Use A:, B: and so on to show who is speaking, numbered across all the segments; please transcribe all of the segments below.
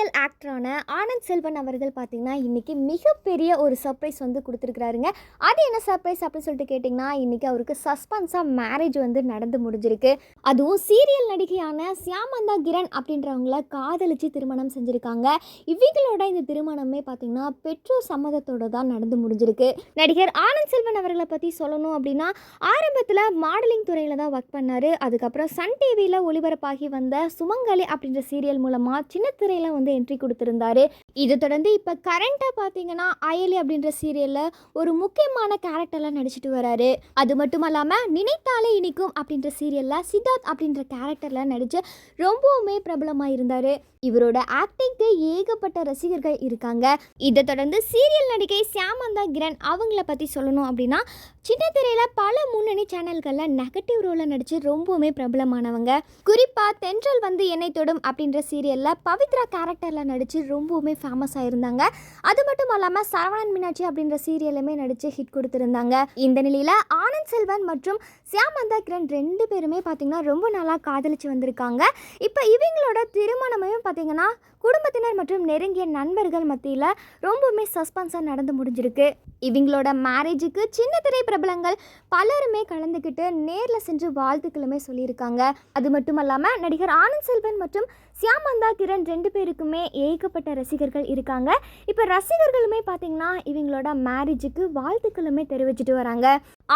A: Serial ஆக்டரான Anand Selvan அவர்கள் பார்த்தீங்கன்னா இன்றைக்கி மிகப்பெரிய ஒரு சர்ப்ரைஸ் வந்து கொடுத்துருக்குறாருங்க. அது என்ன சர்ப்ரைஸ் அப்படின்னு சொல்லிட்டு கேட்டிங்கன்னா, இன்றைக்கி அவருக்கு சஸ்பென்ஸாக மேரேஜ் வந்து நடந்து முடிஞ்சிருக்கு. அதுவும் சீரியல் நடிகையான சியாமந்தா கிரண் அப்படின்றவங்கள காதலிச்சு திருமணம் செஞ்சுருக்காங்க. இவங்களோட இந்த திருமணமே பார்த்திங்கன்னா பெற்றோர் சம்மதத்தோடு தான் நடந்து முடிஞ்சிருக்கு. நடிகர் ஆனந்த் செல்வன் அவர்களை பற்றி சொல்லணும் அப்படின்னா, ஆரம்பத்தில் மாடலிங் துறையில் தான் ஒர்க் பண்ணார். அதுக்கப்புறம் சன் டிவியில் ஒளிபரப்பாகி வந்த சுமங்கலி அப்படின்ற சீரியல் மூலமாக சின்ன திரையில் வந்து என்ட்ரி கொடுத்துருந்தாரு. இதை தொடர்ந்து இப்போ கரண்ட்டாக பார்த்தீங்கன்னா அயலி அப்படின்ற சீரியலில் ஒரு முக்கியமான கேரக்டரில் நடிச்சிட்டு வராரு. அது மட்டும் இல்லாமல் நினைத்தாலே இனிக்கும் அப்படின்ற சீரியலில் சித்தார்த் அப்படின்ற கேரக்டரில் நடித்து ரொம்பவுமே பிரபலமாக இருந்தார். இவரோட ஆக்டிங்க்கு ஏகப்பட்ட ரசிகர்கள் இருக்காங்க. இதை தொடர்ந்து சீரியல் நடிகை சியாமந்தா கிரண் அவங்கள பற்றி சொல்லணும் அப்படின்னா, சின்ன திரையில் பல முன்னணி சேனல்களில் நெகட்டிவ் ரோலில் நடித்து ரொம்பவுமே பிரபலமானவங்க. குறிப்பாக தென்றல் வந்து என்னை தொடும் அப்படின்ற சீரியலில் பவித்ரா கேரக்டரில் நடித்து ரொம்பவுமே ஃபேமஸ் ஆகிருந்தாங்க. அது மட்டும் இல்லாமல் சரவணன் மீனாட்சி அப்படின்ற சீரியலுமே நடித்து ஹிட் கொடுத்துருந்தாங்க. இந்த நிலையில் ஆனந்த் செல்வன் மற்றும் சியாமந்தா கிரண் ரெண்டு பேருமே பார்த்திங்கன்னா ரொம்ப நாளாக காதலிச்சு வந்திருக்காங்க. இப்போ இவங்களோட திருமணமையும் பார்த்திங்கன்னா குடும்பத்தினர் மற்றும் நெருங்கிய நண்பர்கள் மத்தியில் ரொம்பவுமே சஸ்பென்ஸாக நடந்து முடிஞ்சிருக்கு. இவங்களோட மேரேஜுக்கு சின்ன திரை பிரபலங்கள் பலருமே கலந்துக்கிட்டு நேரில் சென்று வாழ்த்துக்களுமே சொல்லியிருக்காங்க. அது மட்டும் இல்லாமல் நடிகர் ஆனந்த் செல்வன் மற்றும் சியாமந்தா கிரண் ரெண்டு பேருக்குமே ஏகப்பட்ட ரசிகர்கள் இருக்காங்க. இப்போ ரசிகர்களுமே பார்த்திங்கன்னா இவங்களோட மேரேஜுக்கு வாழ்த்துக்களுமே தெரிவிச்சிட்டு வராங்க.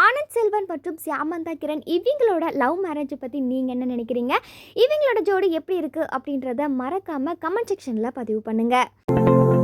A: ஆனந்த் செல்வன் மற்றும் சியாமந்தா கிரண் இவங்களோட லவ் மேரேஜை பற்றி நீங்கள் என்ன நினைக்கிறீங்க? இவங்களோட ஜோடி எப்படி இருக்குது அப்படின்றத மறக்காமல் கமெண்ட் செக்ஷனில் பதிவு பண்ணுங்கள்.